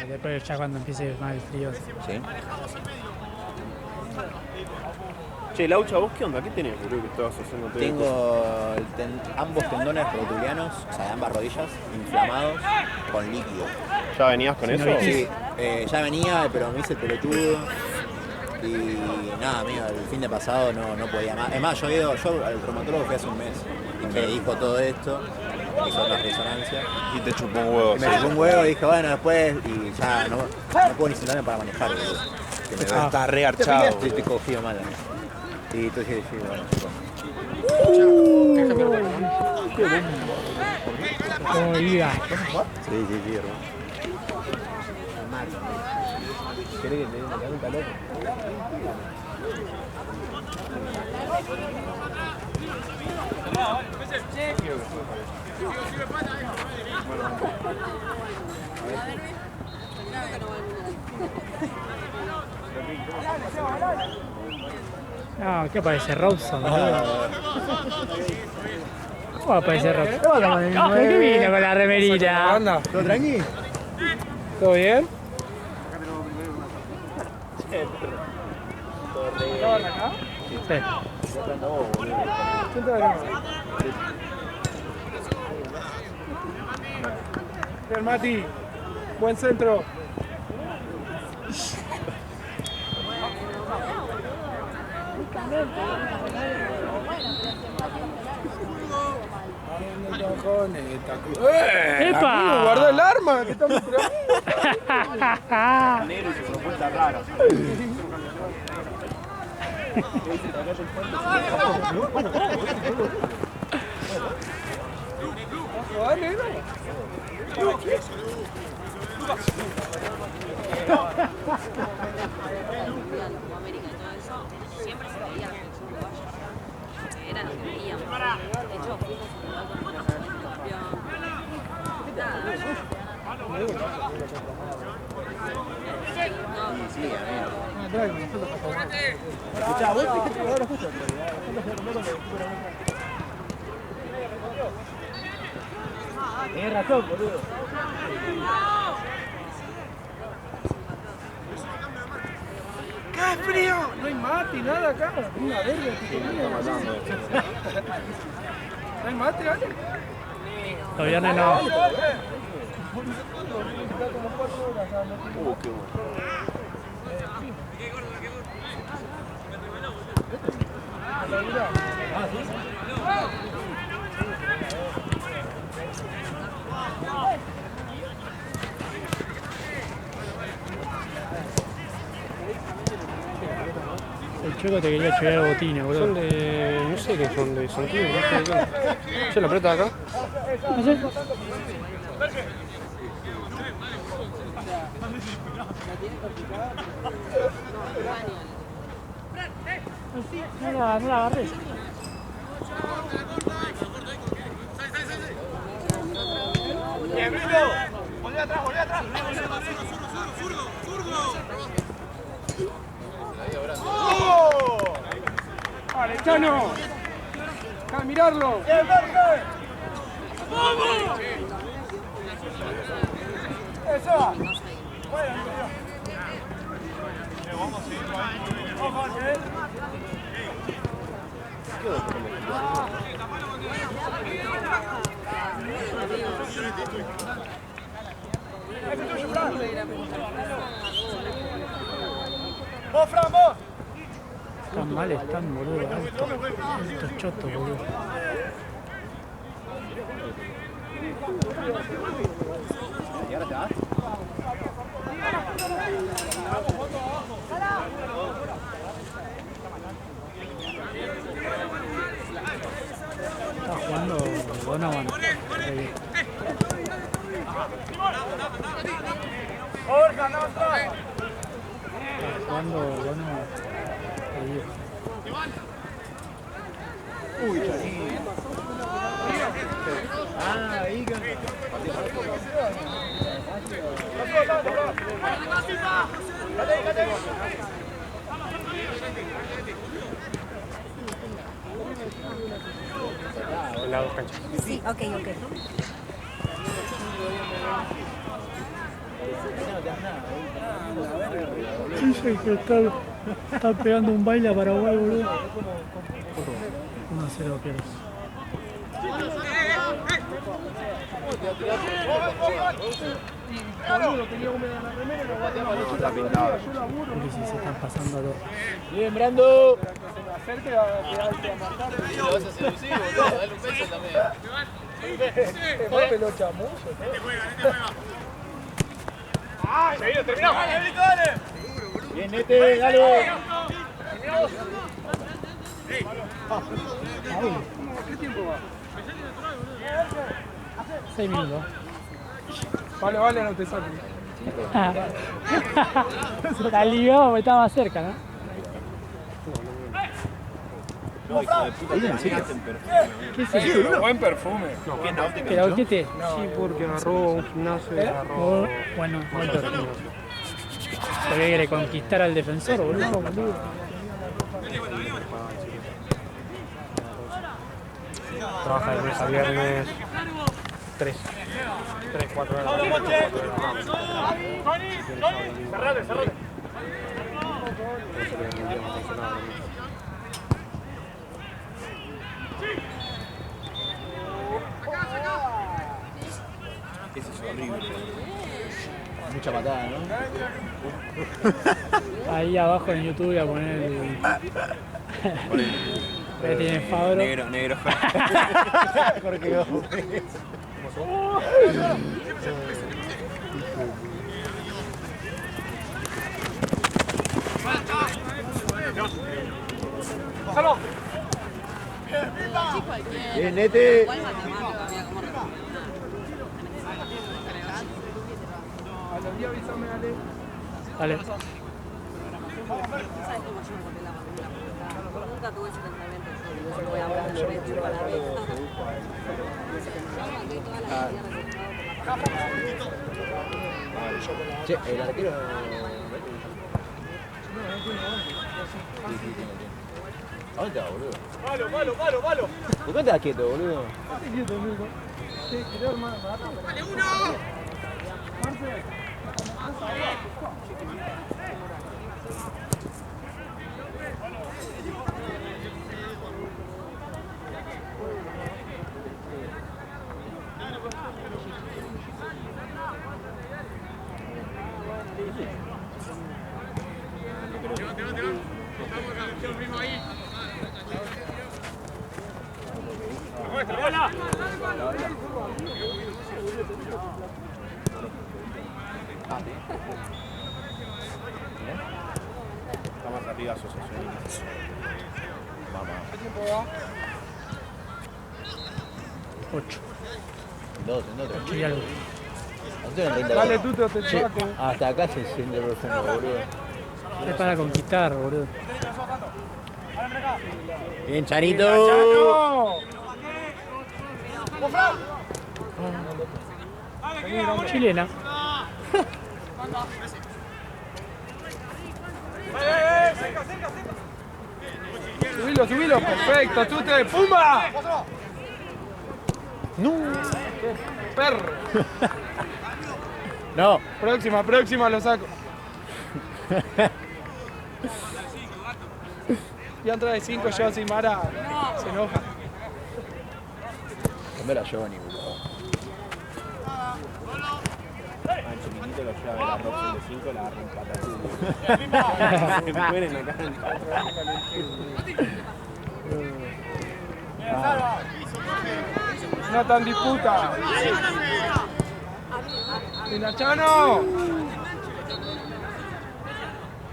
después ya cuando empiece más el frío. Sí. Che, Laucha, ¿vos qué onda? ¿Qué tenés, boludo, que estabas haciendo? Tengo ambos tendones rotulianos, o sea, de ambas rodillas, inflamados con líquido. ¿Ya venías con eso? Sí, ya venía, pero me hice el pelotudo. Y nada, amigo, el fin de pasado no podía más. Es más, yo al traumatólogo fui hace un mes y me dijo todo esto, hizo otras resonancias. Y te chupó un huevo. Me chupó un huevo y dije, bueno, después, y ya no puedo ni sentarme para manejar, boludo. Que me Está re archado. Estoy cogido mal, amigo. Y entonces dije, bueno, Como diga. sí, hermano. ¿Querés que te dé una pregunta loca? No, ¿qué parece? Robson, boludo. ¿Cómo aparece Robson? ¿Qué vino con la remerita? Anda, ¿Todo tranqui? ¿todo bien? ¿Estaban acá? Sí. ¿Quién te va a Bien, Mati. Buen centro. ¡Epa! Amigo, guarda el arma, que estamos tirando. Negro y su propuesta rara. Dale, América y todo eso, siempre se veía la selección uruguaya. Era lo que veíamos. De hecho, fuimos a jugar con la selección campeón. Sí, amigo. Escuchá, vos dijiste que ahora justo. Tenés razón, boludo. ¡Qué frío! No hay mate, nada acá. Una verga, ¿no hay mate, Ale? Los viernes no. Qué bueno. El chueco te quería llevar botines, boludo. Son de. No sé qué son, de San Clemente, no sé de qué. ¿Se la aprieta acá? ¿No sé? No la agarré. Bien, Brito. Volvé atrás, volvé atrás. ¡Vale, Chano! ¡A mirarlo! ¡Vamos! ¡Eso! ¡Vos, Fran, vos! Tan mal están, boludo. Estos chotos, boludo. ¿Y ahora te vas? Está jugando Donovan. ¡Jorge, anda atrás! Está jugando Donovan. Uy, Johnny. Ah, ahí que... La dos canchas. Sí, ok. Dice que está pegando un baile a Paraguay, boludo. 1-0 pierdes. Porque si se están pasando a los... Bien, Brando. Acerque a marcar. Lo vas a seducir, boludo. Dale un beso también. Fue pelo chamuyo. Seguido, terminamos. Dale. Bien, Nete, dale. ¿Qué tiempo va? 6 minutos. Vale, no te saques. Está ligado porque estaba más cerca, ¿no? ¿Qué es eso? Buen perfume. ¿Que la boquete? Sí, porque agarró un gimnasio y agarró... Bueno, buen perfume. Porque quiere conquistar al defensor, boludo. Trabaja de lunes a viernes 3, 4 de la tarde. Cerrate. Mucha patada, ¿no? Ahí abajo en YouTube voy a poner el... Ahí tiene Fabro. Negro. Jorge Gómez. ¡Salud! Bien, Nete. Igual matemática, mira cómo responde. A los días avísame, Ale. Vale. ¿Sabes cómo yo me corté la mandíbula? Nunca tuve ese pensamiento. Yo digo, yo voy a hablar de me chupa la vez. Yo aguanté toda la vida registrado por la Che, el arquero. ¿A dónde está, boludo? Malo. ¿Por qué estás quieto, boludo? Está más arriba asociación. ¿Qué tiempo va? 8. En dos. 8 y algo. Dale tú, te chaco. Hasta acá se siente el perfume, boludo. Es para conquistar, boludo. Bien, Chanito. Chilena. Subilo, perfecto, tú te... ¡Pumba! No. Perro. No. Próxima lo saco. Ya entra de 5 yo sin Mara. Se enoja. Comer a Johnny, boludo. El chiquitito lo lleva a ver a Roxy de 5, la agarra un patatú. Me mueren acá en No tan disputa. Pinachano.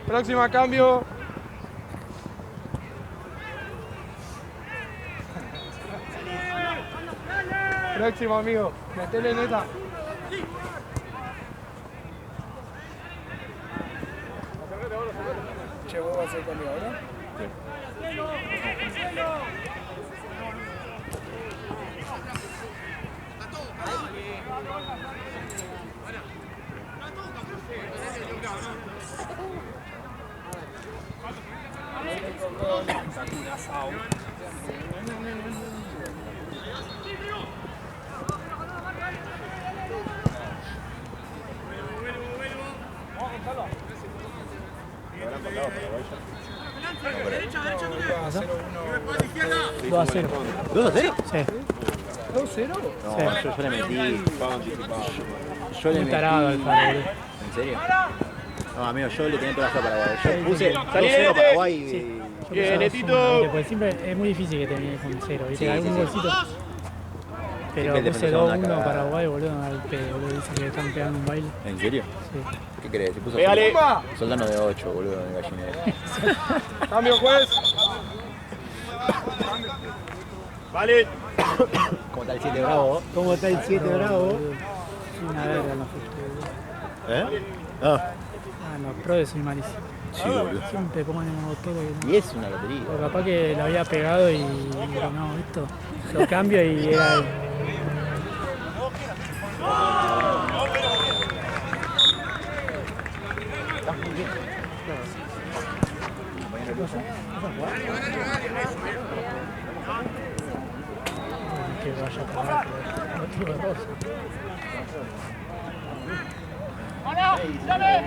Próxima cambio. Próximo amigo. Metele en esa. Che, vos vas a hacer conmigo, ¿verdad? habrán pagado ¿Pasa? 2-0. ¿2-0? Sí. No, Sí. yo le metí. pago anticipado. Yo le Muy metí. tarado al Faro, boludo. ¿En serio? No, amigo, yo le tenía toda la fe a Paraguay. Yo puse Salí, 2-0 Paraguay y. Sí. Bien, Netito. Porque siempre es muy difícil que termine con 0. ¿Viste? Sí, Algún sí, sí. golcito. Pero Siempre te puse empezó una 2-1 cagada. Paraguay, boludo, al pedo, boludo. Dice que le están pegando un baile. ¿En serio? Sí. ¿Qué crees? Se puso Pégale. Soldano de 8, boludo, en el gallinero. Cambio, juez. Vale. ¿Cómo está el 7 bravo? ¿Cómo está el 7 bravo? Una verga en la foto. ¿Eh? No. Ah, no, pro soy malísimo. Sí, boludo. Siempre pongo en el todo que no. Y es una lotería. O capaz que lo había pegado y digo, no, esto lo cambio y era el... Que vaya a pagar, no tiro de rosa. Dale,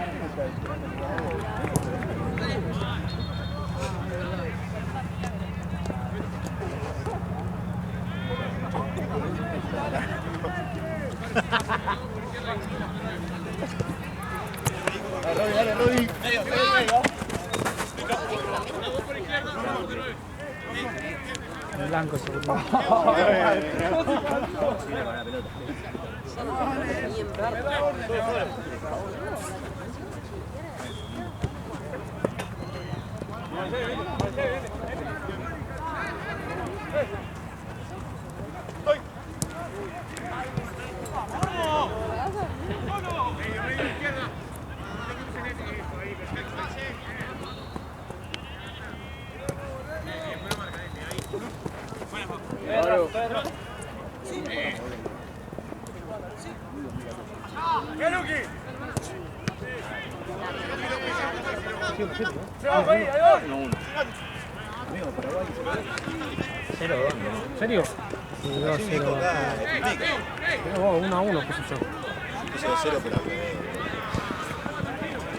Rodi. En blanco seguro. ¿En serio? Sí, 2-0. No, 1-1 puse yo. Puse 2-0, pero.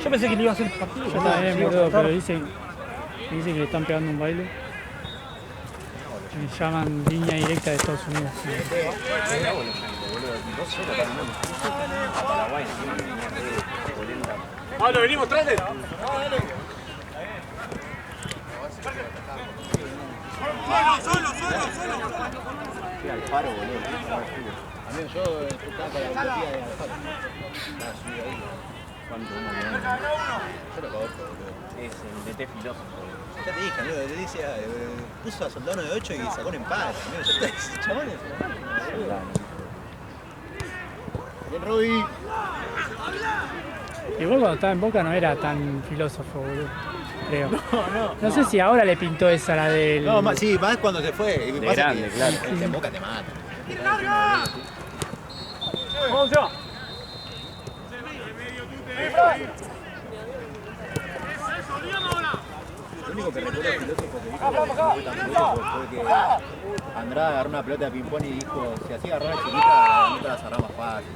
Yo pensé que le iba a hacer partido. Yo también, boludo, pero dicen que le están pegando un baile. Me llaman línea directa de Estados Unidos. Pablo, venimos, tráete. Fui al Faro, boludo. Amigo, yo estaba con la utopía de Alfaro. Estaba subido ahí. ¿Cuánto? Yo lo conozco, boludo. Es el DT filósofo. Ya te dije, amigo, te decía, puso a Soldano de 8 y sacó un empate, amigo. Ya está, chavales. Bien, Rodi. Igual cuando estaba en Boca no era tan filósofo, boludo. Creo. No sé si ahora le pintó esa la del... No, sí, más cuando se fue. Y pasa grande, que claro. el de Boca te mata. ¿Cómo se va? Lo único que recuerdo del filósofo que dijo no fue tan filósofo fue que Andrada agarró una pelota de ping-pong y dijo, si así agarraba chiquita, la neta la cerraba más fácil.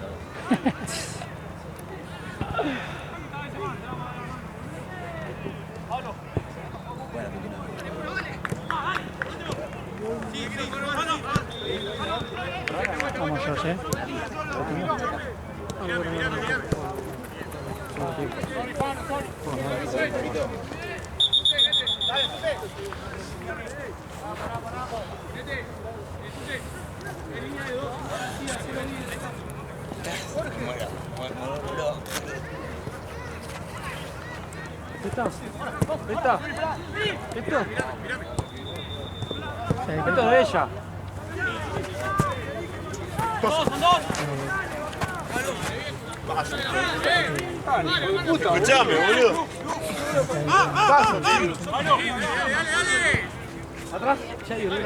Bueno, Vamos, George, ¿eh? Esto es de ella. Escuchame, boludo. Atrás ya hay una.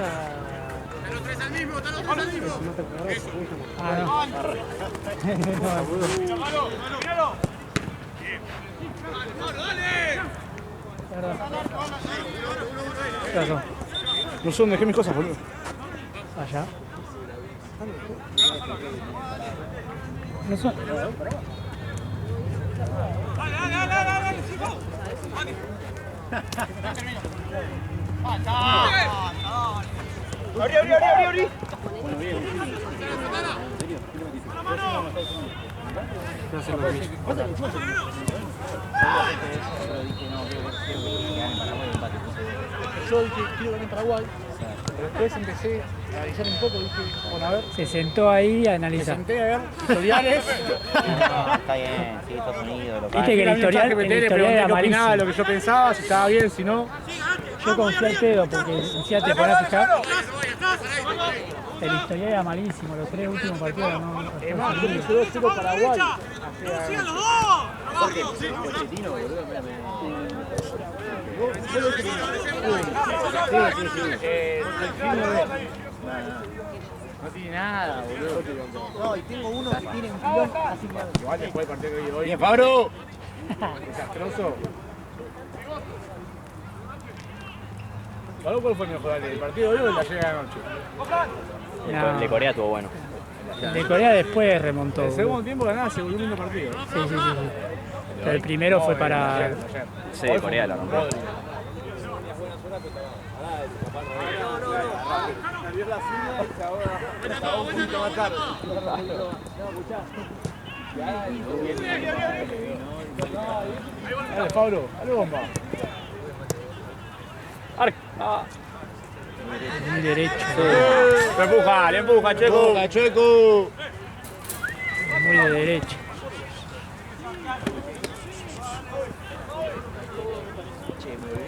Ah, no. Perdón. ¿Qué pasó? No sé dónde dejé mis cosas, boludo. Allá. No son... ¡Abrí! No sé lo que hizo. Yo dije, quiero ganar Paraguay, pero después empecé a analizar un poco, dije, bueno, a ver, Se sentó ahí a me analizar. senté a ver historiales. No, está bien, sí, Estados Unidos, local. Viste que el Fui a historial, que me el le historial pregunté era qué opinaba, malísimo. lo que yo pensaba, si estaba bien, si no. Yo confié al pedo porque decía te ponés a fijar. El historial era malísimo, los 3 últimos partidos no. Es más, yo puse 2-0 Paraguay. No tiene nada, boludo. No, y tengo uno que tiene un pilón así que... Igual después del partido que vi hoy... ¡Bien, Fabro! Desastroso. ¿Cuál fue el mejor? ¿El partido de hoy o el de ayer de la noche? No. El de Corea estuvo bueno. El de Corea después remontó. El segundo tiempo ganaba, se volvió un lindo partido. Sí. Pero el primero fue para. Ayer. Sí, Corea la rompió. Dale, Pablo, dale bomba. Muy derecho. Le empuja, Checo. Checo. Muy de derecha.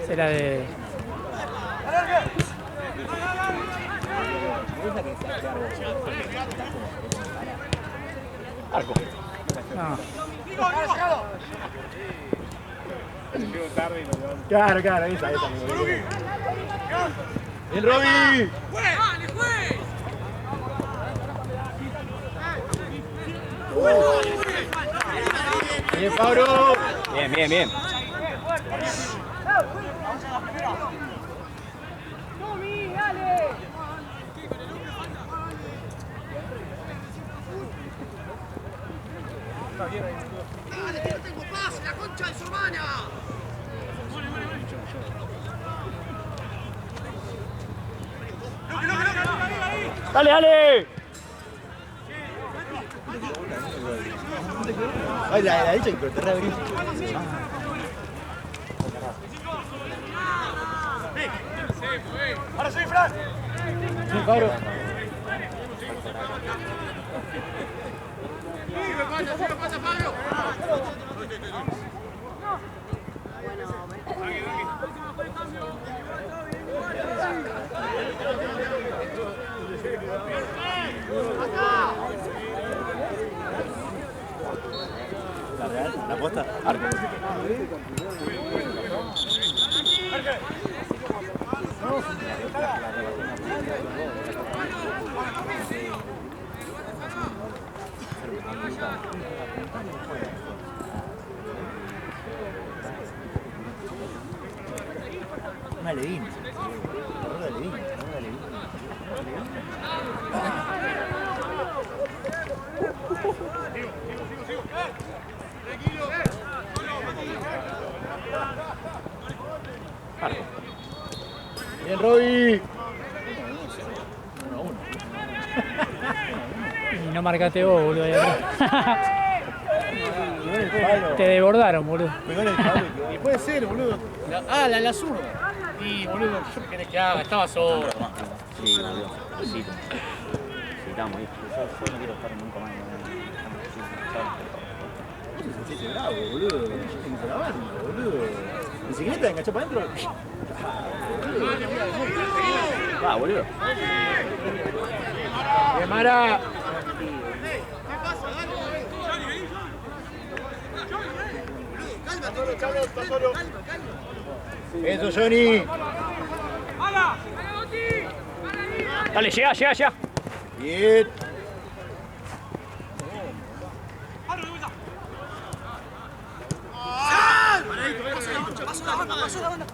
Será de. Arco. No. Claro, ahí está. ¡Bien, Roby! ¡Bien, Fabro! Bien. ¡Dale! Ay, la dicha que te reabrís. ¡Ahora soy Fran! Bien, Fabro. La posta. Arco. Una Levin. Bien, Roby. Y no marcaste vos, boludo. Ahí atrás. Te desbordaron, boludo. Y puede ser, boludo. La zurda. Y, boludo, yo qué querés que haga, estaba solo. Sí, boludo. Sí, estamos ahí. Yo no quiero estar nunca más. Sí, bravo, boludo. En la banda, boludo. Bicicleta, enganchó para adentro. Va, boludo. ¡Bien, Mara! Eso, Johnny. Dale, llega. Bien.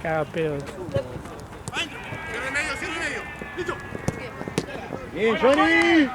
Caga pedo. Bien, Johnny.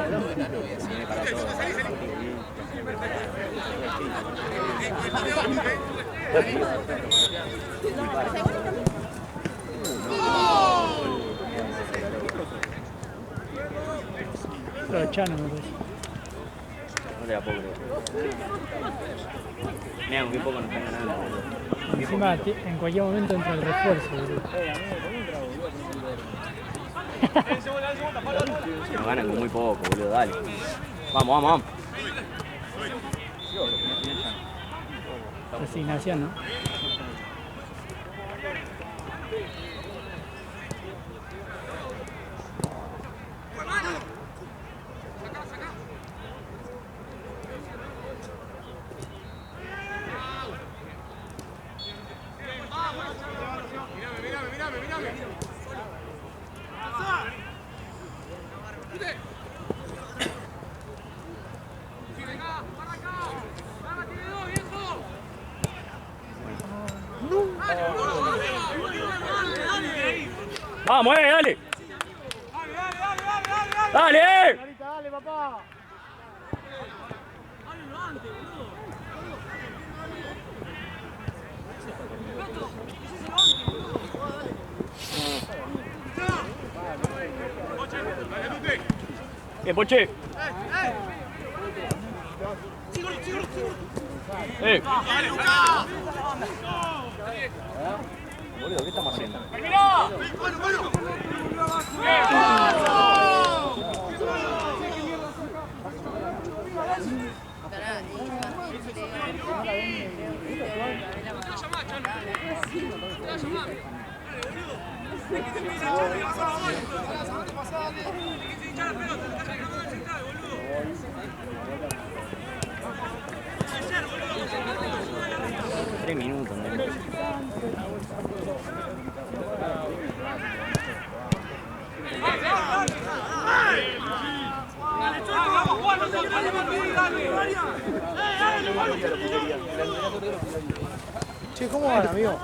Viene para todo. Pero Chano me parece. No te la puedo creer. Mira, con qué poco nos están ganando, boludo. Encima en cualquier momento entra el refuerzo, boludo. Nos ganan con muy poco, boludo, dale. Vamos, vamos, vamos. Resignación, ¿no? Vamos, dale. Dale. Dale, papá. Bien, Poche. Boludo, ¿qué estamos haciendo? Tres minutos, ¿no? Che, ¿cómo van, amigo?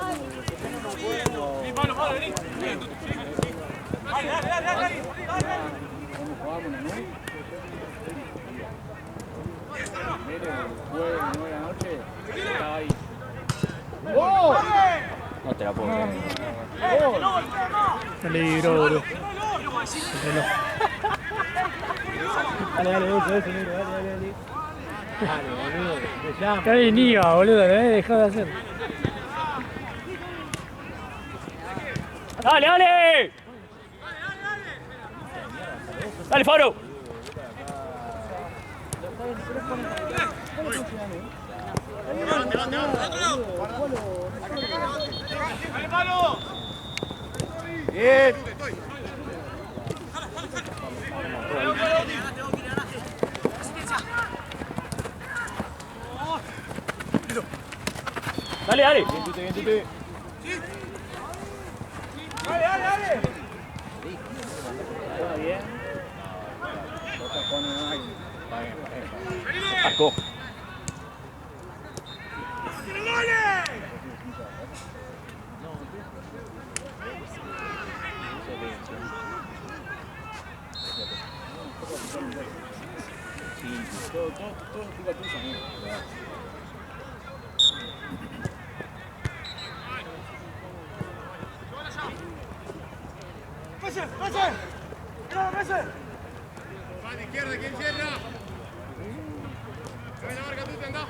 No te la puedo creer. Peligro, boludo. El reloj. Dale, eso, negro, dale. Dale, boludo, te llamo. Que alguien iba, boludo, lo había dejado de hacer. ¡Dale, dale! ¡Dale, Faro! Bien. ¡Dale, dale! Bien, Tute. Dale. ¿Está bien? Asco. Todo culpa tuya, amigo. Izquierda, ¿quién cierra? La marca tú, anda.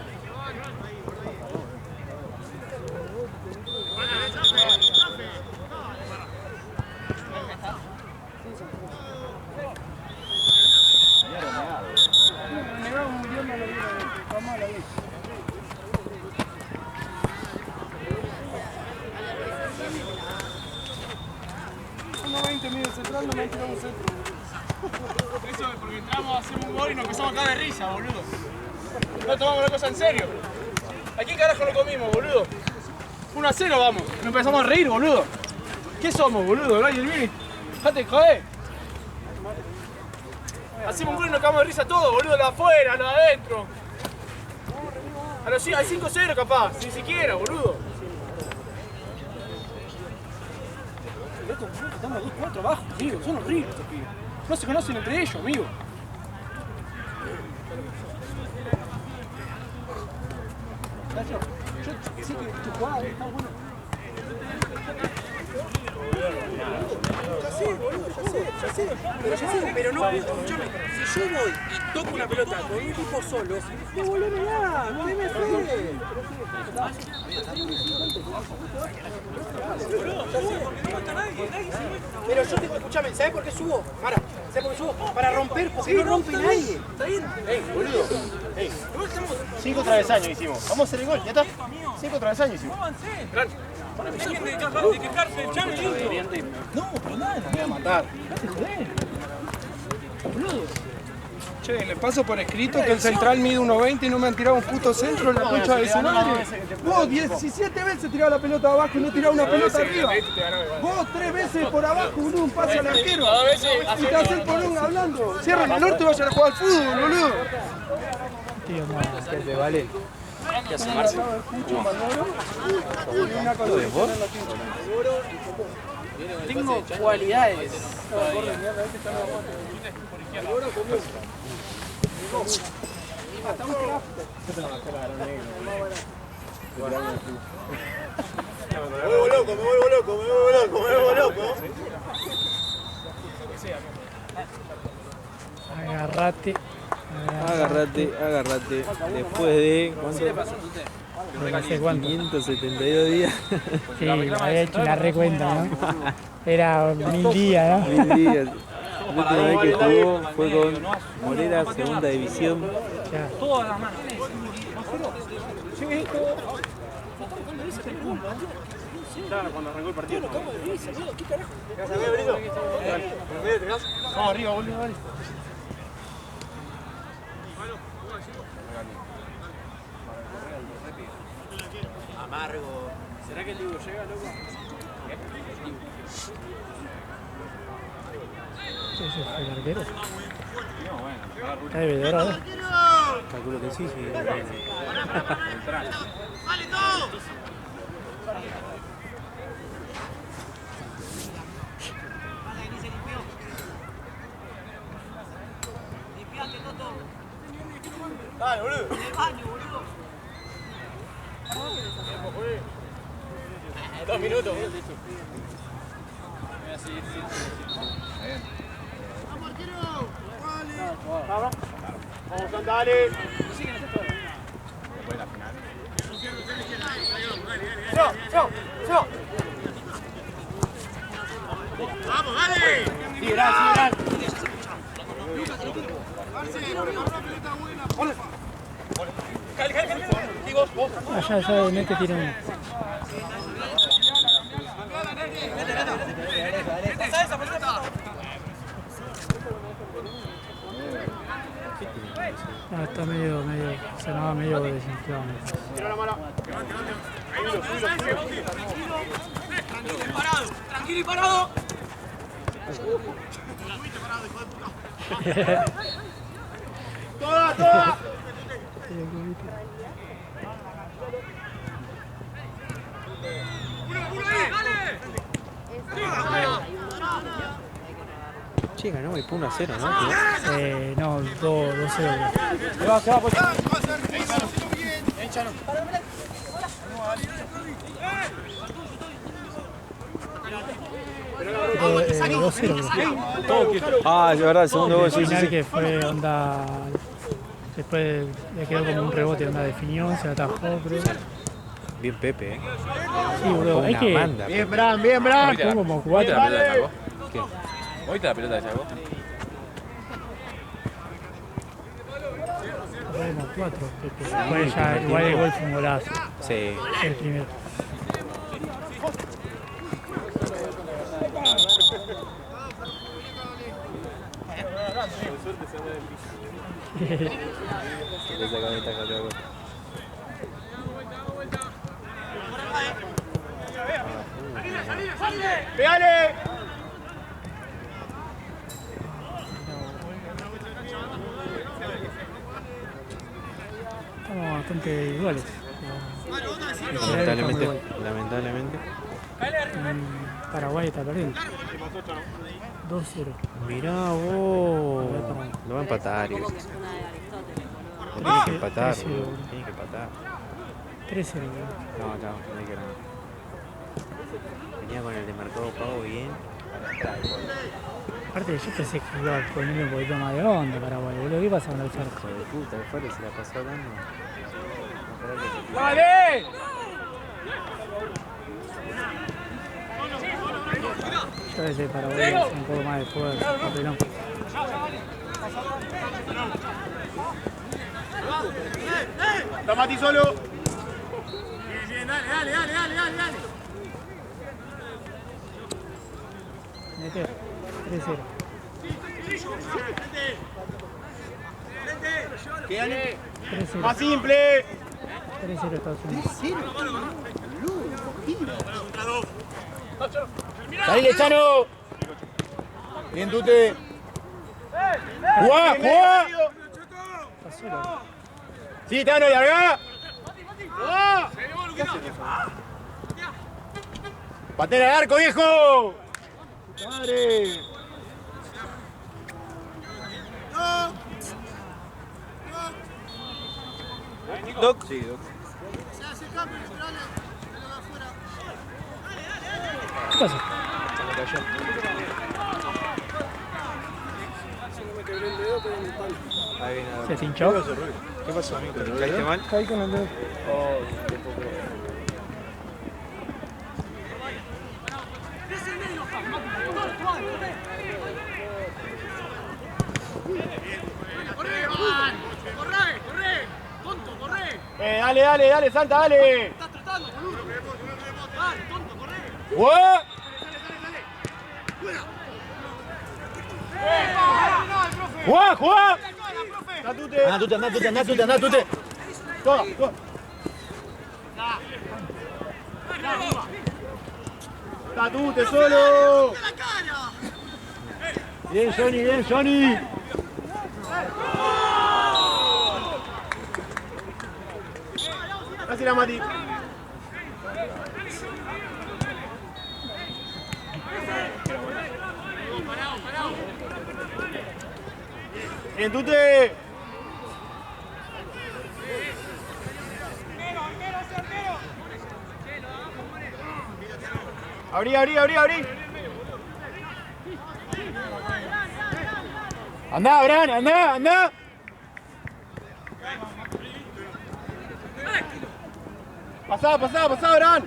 Eso es porque entramos, hacemos un gol y nos empezamos a caer de risa, boludo. No tomamos la cosa en serio. ¿A quién carajo lo comimos, boludo? 1-0 vamos. Nos empezamos a reír, boludo. ¿Qué somos, boludo? Nadie viene. Dejate de joder. Hacemos un gol y nos cagamos de risa todos, boludo. Lo de afuera, lo de adentro. A los 5-0 capaz, ni siquiera, boludo. Estamos 2-4 abajo, amigo. Son horribles estos pibes. No se conocen entre ellos, amigo. Sí, que tu jugada está buena. Ya sé, boludo, pero no, escúchame, si yo voy y toco una pelota con un tipo solo, devolvémela, no me fe. Pero yo tengo, escúchame, ¿sabes por qué subo? Mara, ¿sabes por qué subo? Para romper, porque no rompe nadie. ¿Está bien? Ey, boludo. Ey, 5 travesaños hicimos. Vamos a hacer el gol, ya está. 5 travesaños hicimos. Dejen de quejarse del Chami. No, pero nada, me voy a matar. Dejate joder. Boludo. Che, le paso por escrito que el central mide 1.20 y no me han tirado un puto centro en la concha de su madre. Vos 17 veces tirás la pelota abajo y no tirás una pelota arriba. Vos 3 veces por abajo, boludo, un pase al arquero. Y te haces por un hablando. Cierren el orto y vayan a jugar al fútbol, boludo. Tío, no, que te vale. ¿Qué hace Marce? Tengo cualidades. Me vuelvo loco. Agarrate. Agárrate. Después de No sé cuánto. 572 días. Sí, me había hecho la recuenta, ¿no? Era 1000 días, ¿no? 1000 días. La última vez que jugó fue con Morera, segunda división. Ya. Todas las manos. Claro, cuando arrancó el partido. Vamos arriba, boludo, dale. Amargo. ¿Será que el Diego llega, loco? ¿Ese fue el arquero? Está de vedora, ¿no? Calculo que sí, sí. Dale, boludo. 2 minutos. Vamos, dale. Vamos, dale. Liberal. Ya, Nete tiene uno. Ah, está medio, sonaba medio desinflado. Tranquilo y parado. Toda. Che, ganó y pone 1-0, ¿no? No, 2-0. Se va, pues. Ah, es verdad, el segundo gol, sí, Final sí. que fue onda. Después le quedó como un rebote, onda definió, se atajó, creo. Bien Pepe, Sí, bro, hay Una que. banda. Bien, Bran. Son como ¿Viste 4. la pelota de Chaco? ¿Qué? ¿Viste la pelota de Chaco? Como 4. Igual el gol fue un golazo. Sí. El primero. Esa camioneta que acabo. ¡Pégale! Estamos bastante iguales. Lamentablemente. Paraguay está perdiendo. 2-0. Mirá vos. Lo va a empatar. Como que es una de Aristóteles, boludo. Tiene que empatar, Sí, boludo. boludo. Tiene que empatar. 3-0, boludo. No, no hay que nada. Venía con el de Mercado Pago bien. Aparte, yo pensé que iba a ponerle un poquito más de onda Paraguay, boludo. ¿Qué pasa con el Farco? Hijo de puta, el Faro se la pasó hablando. ¡Dale! Yo a veces Paraguay hace un poco más de fuerza, papelón. Está Mati solo. Bien, dale. Mete, 3-0. Quédale. 3-0. Más simple. 3-0 Estados Unidos. ¡Salile, Chano! Bien, Tute. ¡Jugá! Está solo. ¡Sí, Tano, largá! ¡Patera al arco, viejo! ¡Madre! Doc. Sí, Doc. ¿Qué pasó? Ahí viene. ¿Se te hinchó? ¿Qué pasó, amigo? ¿Caíste mal? Caí con el dedo. ¡Corre! ¡Tonto, corre! Dale, Santa, dale. Estás tratando, boludo. Dale, tonto, corre. ¡Jugá! ¡Jugá! Andá, Tute. Toma. Está Tute solo. Bien, Johnny. Así la Mati. Bien, Tute. Abrí. Andá, Abraham, andá. Pasá, Abraham.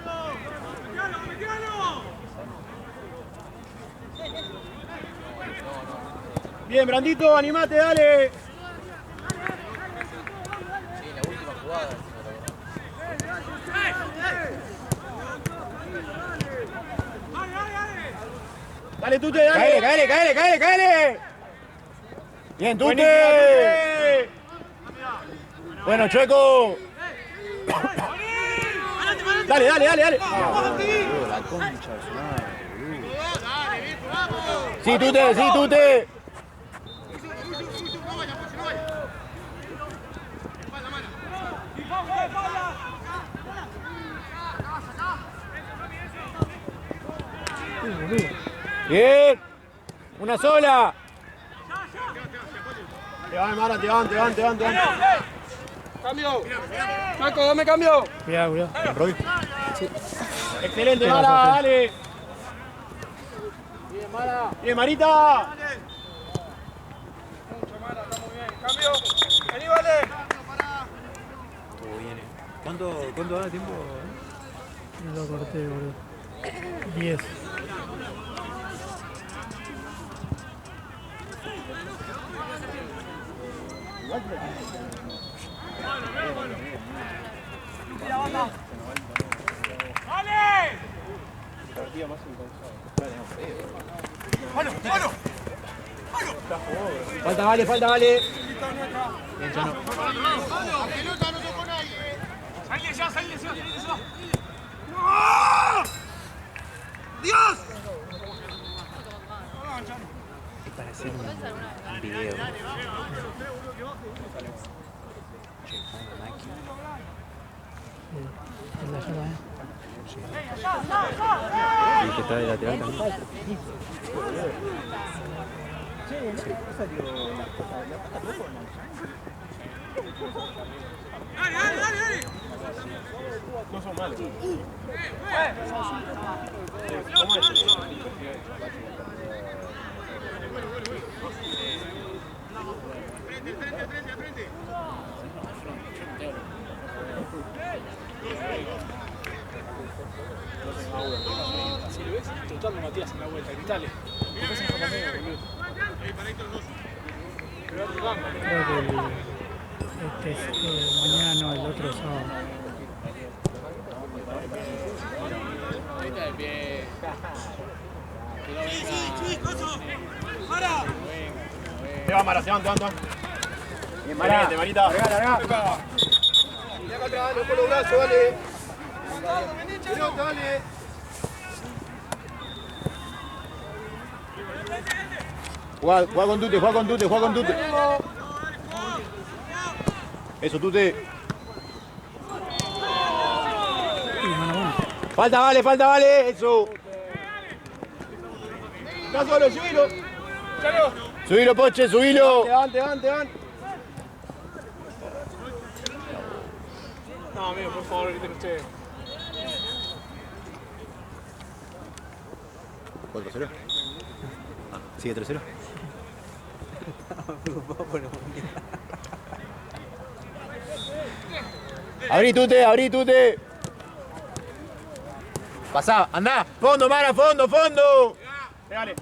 Bien, Brandito, animate, dale. Dale, Tute, dale. Cáele. Bien, Tute. Bueno, Chueco. Dale. La concha de su madre. Sí, Tute. Bien. Una sola. Te van, Mara, te van. Cambio. Marco, dame cambio. Cuidado. Excelente, Sí, Mara, la dale. Bien, Marita. Mucho, Mara, está muy bien. Cambio. Vení, vale. Estuvo bien. ¿Cuánto da tiempo? Lo corté, boludo. 10. Falta, vale. Bien, Chano. Salile ya. ¡Dios! Para hacer un video. Che, una máquina. Es la llama, Y que está de lateral también. Dale. No son malos. Si lo ves, tratando a Matías en la vuelta, gritale. Porque se enfoca medio, boludo. Creo que mañana no, el otro sábado. Se va, Mara, se van. Bien, Mara. Marita. Larga. Y acá atrás, no con los brazos, dale. Pelota, dale. Juega con Tute. Eso, Tute. Falta, vale. Eso. Está solo, subilo. Subilo, Poche, subilo. Te van. No, amigo, por favor, griten ustedes. 4-0. Sigue 3-0. Abrí, Tute. Pasá, andá. Fondo, Mara, fondo. Pégale.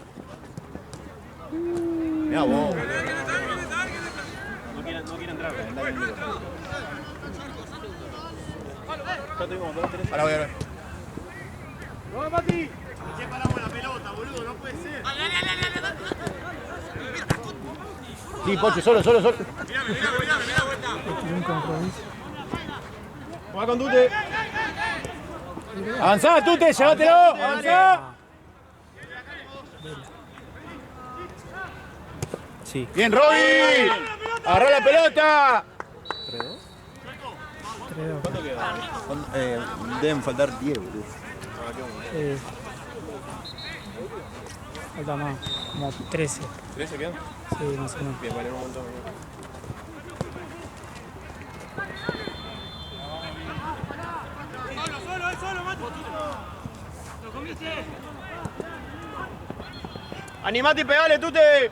Mirá vos. No quieren entrar. Ahora voy. ¡No, Mati! Che, paramos la pelota, boludo, no puede ser. Sí, Poche, solo. Mirá, vuelta. Tiene un compromiso. Juega con Tute. Avanzá, Tute, llévatelo. Avanzá. Sí. Bien, Roby. Agarrá la pelota. 3-2. Deben faltar 10, boludo. Falta más, como 13. ¿13 quedan? Sí, más o menos. Bien, vale, un montón. Solo, Mati. ¿Lo comiste? Animate y pegale, Tute.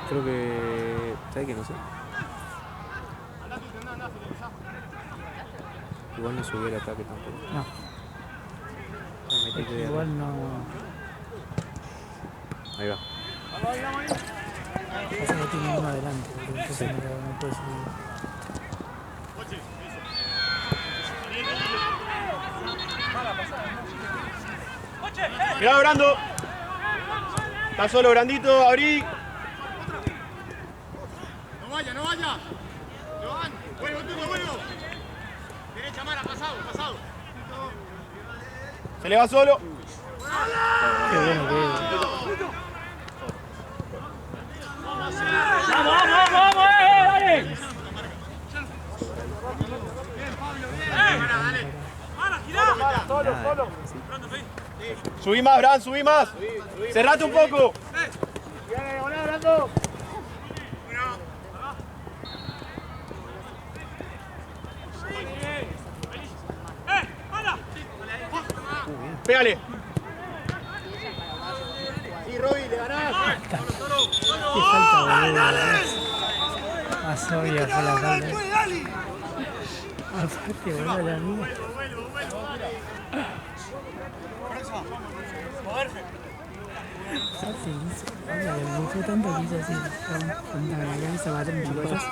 Creo que. ¿Sabes qué? No sé. Igual no subió el ataque tampoco. No, Me metí de igual no. Ahí va. Pasa que tiene uno adelante, entonces no puede subir. Mirá, Brando. Está solo, Brandito, abrí. No vaya. Joan, vuelvo. Derecha, Mara, pasado. Se le va solo. Qué bueno que es. ¡Vamos, dale! Solo. Subí más, Bran, subí más. Cerrate un poco. Pégale. Sí, Roby, le ganás. Qué falta, boludo. Más obvia fue la falta. Aparte, boludo, la mía. Se hizo, me fue tanto que hizo así, con la cabeza matando cosas.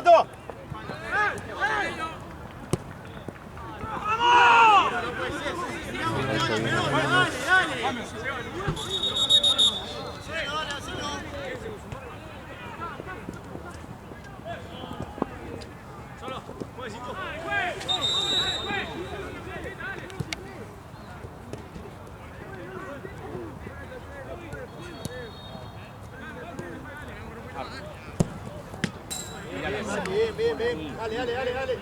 Todo. Bien, bien, bien. Dale, dale, dale, dale.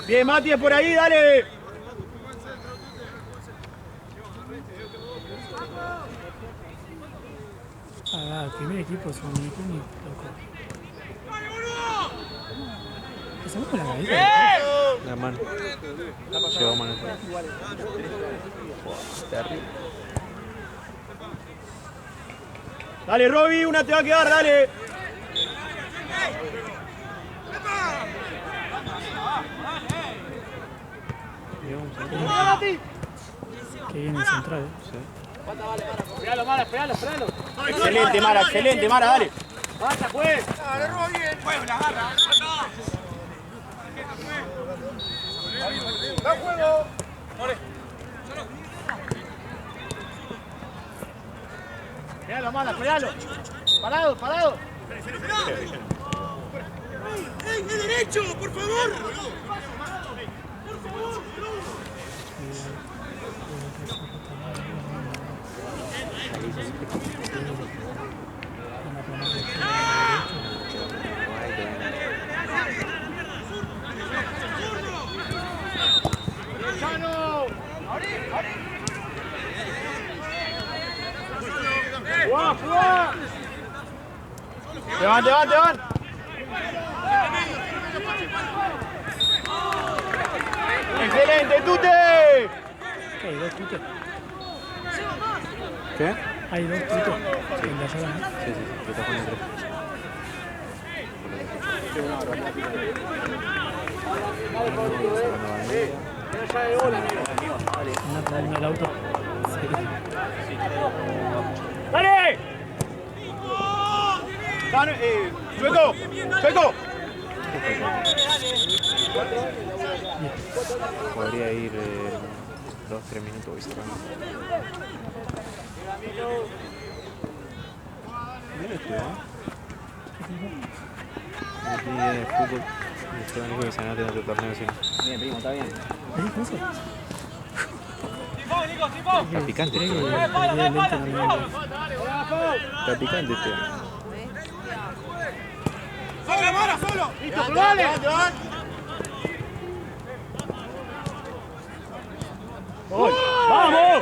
Bien, Mati, es por ahí, dale. Ah, el primer equipo es un Unicuni, loco. ¿Pasamos con la cabeza? La mano. Llegó mano. Terrible. Dale, Roby, una te va a quedar, dale. Que viene el central. Esperalo, Mara, esperalo. Excelente, Mara, dale. Basta, pues. Dale, Roby, pues, la agarra. ¡Da juego! Esperalo, Mara, esperalo. Parado. ¡Ey, de derecho, por favor! ¡Te van! ¡Excelente, Tute! Hay dos tutos. ¿Qué? Hay dos tutos en la sala. Sí, que está jugando tres. En el auto. ¡Dale! ¡Sueco! Podría ir 2-3 minutos y cerrando. Bien estudiado. Aquí viene el fútbol. Y Esteban dijo que se van a tener otro torneo así. Bien, primo, está bien. ¿Qué dijo eso? Está picante. Creo que perdí el lente en el medio. Está picante Esteban. ¡Solo, Mara, solo! ¡Listo, dale! ¡Vamos!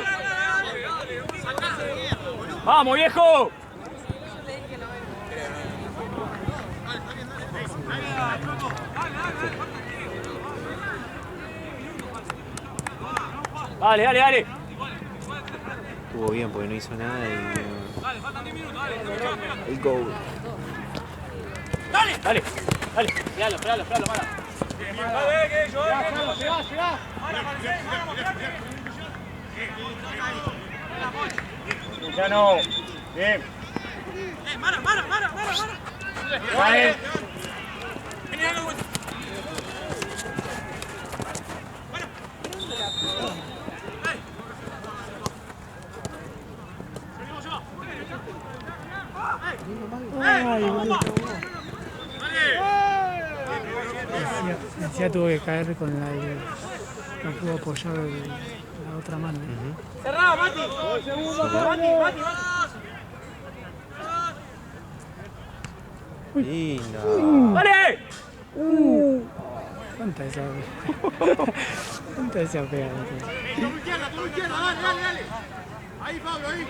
¡Vamos, viejo! Dale. Estuvo bien porque no hizo nada y... El gol. Dale. Esperalo, Mara. Llegá. Ya no. Bien. Mara. Vale. Ay, boludo. Encima tuvo que caer con la... No pudo apoyar la otra mano. Cerrado, Mati. Mati. Linda. ¡Dale! ¿Cuánta esa? ¿Cuánta esa pega? Tu izquierda, dale. Ahí, Pablo, ahí.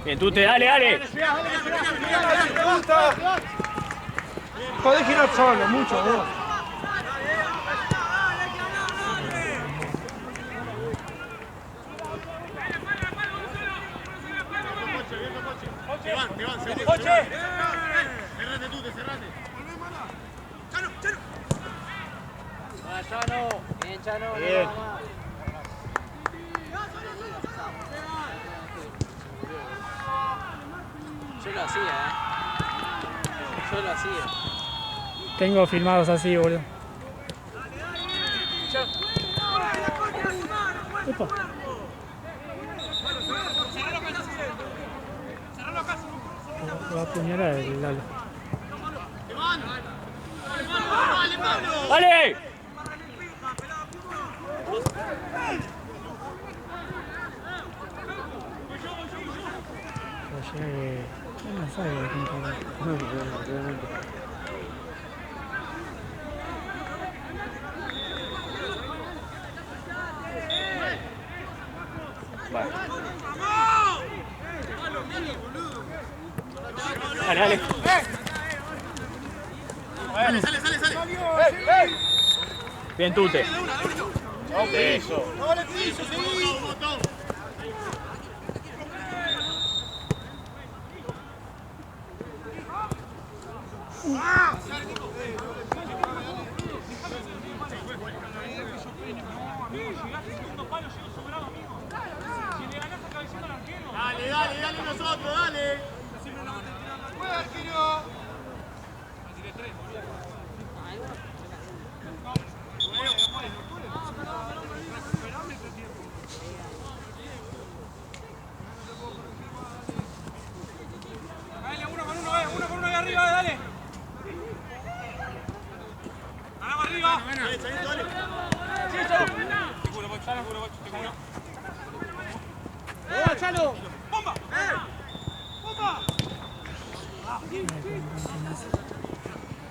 Bien, Tute, dale. Podés girar solo, mucho vos. Bien, Chano. Bien. Yo lo hacía, Tengo filmados así, boludo. Epa. Va a apuñalar el Lalo. ¡Dale! Pero llega que... No sabe de quién quiere. Dale, dale. Bien, Tute. Eso. Dale nosotros, dale. Juega, Arquero. Dale, uno con uno ahí arriba, dale. Ganamos arriba. ¡Chalo! ¡Bomba! ¡Bomba!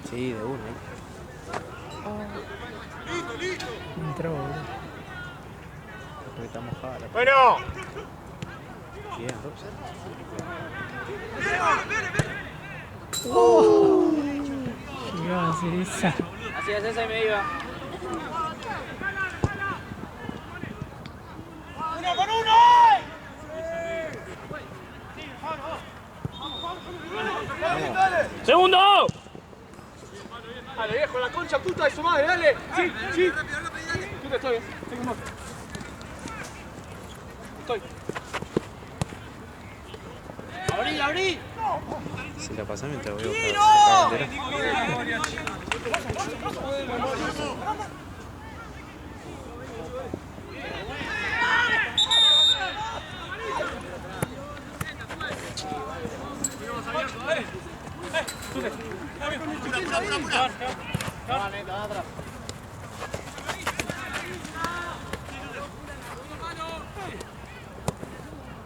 Sí, de uno. Listo. Entró, boludo. Porque está mojada la Bueno. Bien, Roxa. Llegaba a hacer esa. Así es, esa y me iba. ¡Uno con uno! ¡Segundo! Dale, viejo, la concha puta de su madre, dale. Sí. Puta, estoy bien. Estoy con vos. Estoy. ¡Abrí! Si la pasás mientras voy a buscar la bandera.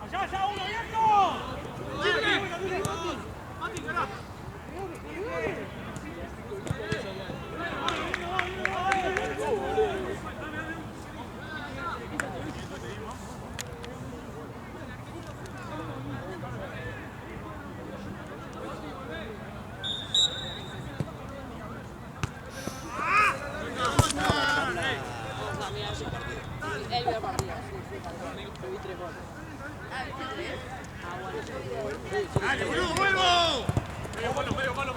¡Allá, uno, viejo! Él vio el partido. Yo vi 3 goles. Ah, bueno, yo vi ¡Dale, boludo, vuelvo! Medio palo.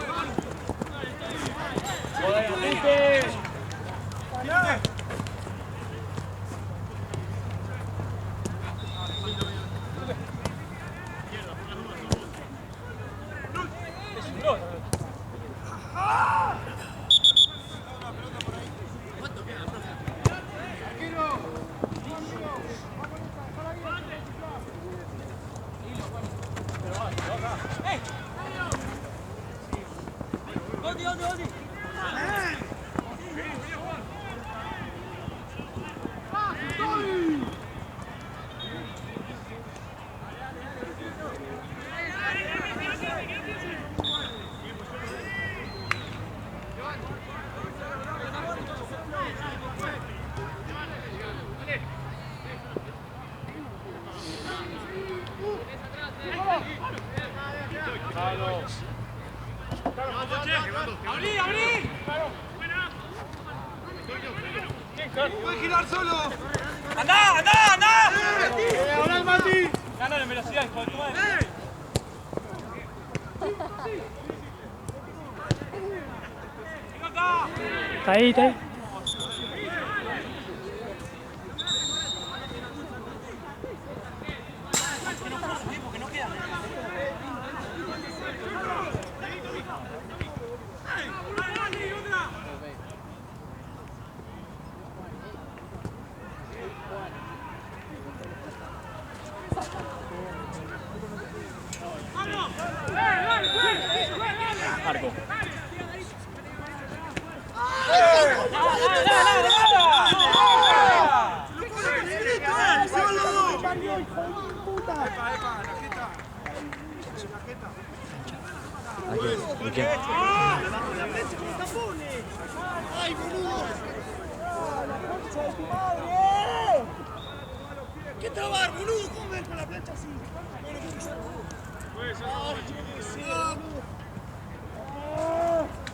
¡Abrí! ¡Puedes girar solo! ¡Andá! ¡Hola, Mati! Gana en velocidad, hijo de tu madre. Está ahí. Marco. ¿A quién? ¿Y quién? ¡Ay, boludo! ¿Qué trabar, boludo? ¿Cómo ves con la plancha así?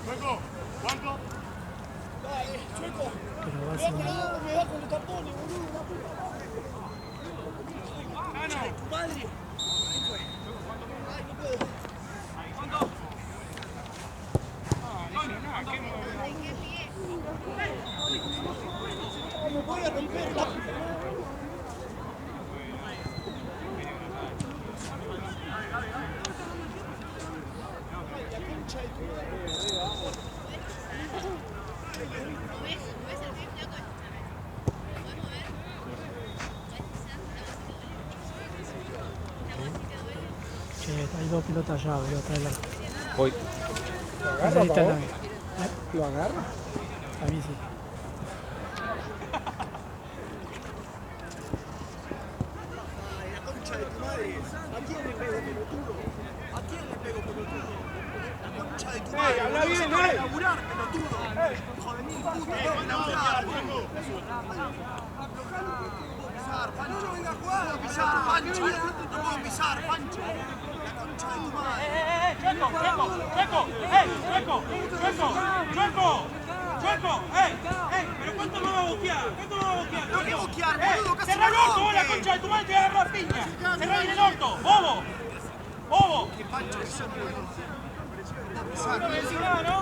Chueco, ¿cuánto? Dale, Chueco. Me va con los tapones, boludo. ¡Gano! ¡Tu madre! Ahí fue. Ay, no puedo. ¿Cuánto? No, nada, ¿qué no? Me voy a romper la... Che, hay dos pilotas allá, voy a traerla. Voy. ¿Lo agarra, Ahí está Pavón? también. ¿Lo agarra? A mí sí. Ay, la concha de tu madre. ¿A quién le pego, pelotudo? ¿A quién le pego, pelotudo? La concha de tu madre. Habla bien, ¡Vas a laburar, pelotudo! ¡Hijo de mil puta! ¡Vas a laburar! Pancho, no venga a jugar, a pisar, Pancho, no puedo pisar, Pancho. La concha de tu madre. ¡Chueco! ¿Pero cuánto me va a boquear? No que boquear, boludo, casi ¡Cerrá el orto, vos, la concha de tu madre, te agarro a piña! ¡Cerrá bien el orto, bobo! Que Pancho es eso, no puedo pisar. No decís nada, ¿no?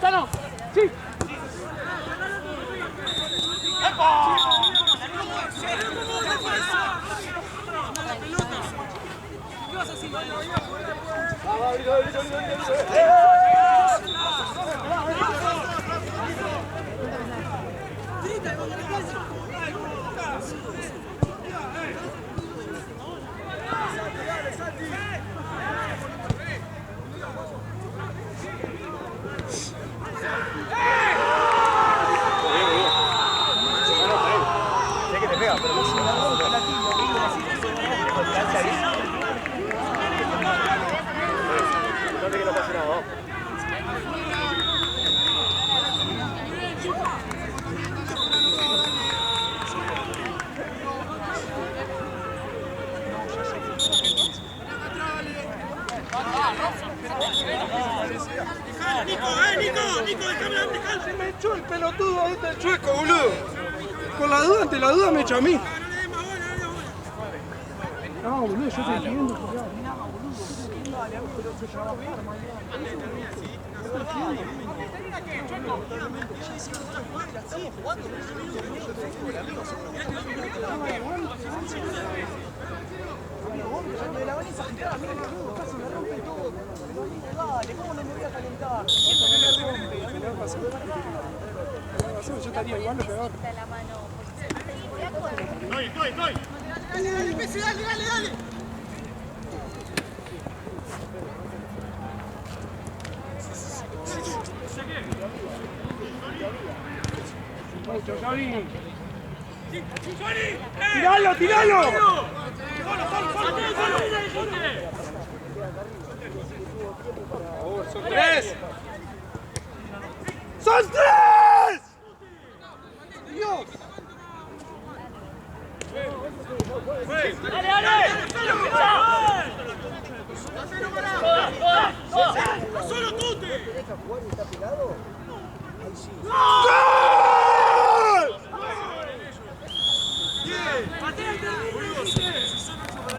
¡Cano! ¡Sí! Nico, déjame dejar. Se me echó el pelotudo ahí del Chueco, boludo. Con la duda, ante la duda me echó a mí. No, boludo, yo estoy pidiendo que yo estaría igual o peor. Estoy. Dale, Messi, dale. ¡Tiralo! ¡Son tres! ¡Dios! ¡Dale! ¡Solo Tute! ¿Deja jugar y está pegado? Ahí sí. ¡No!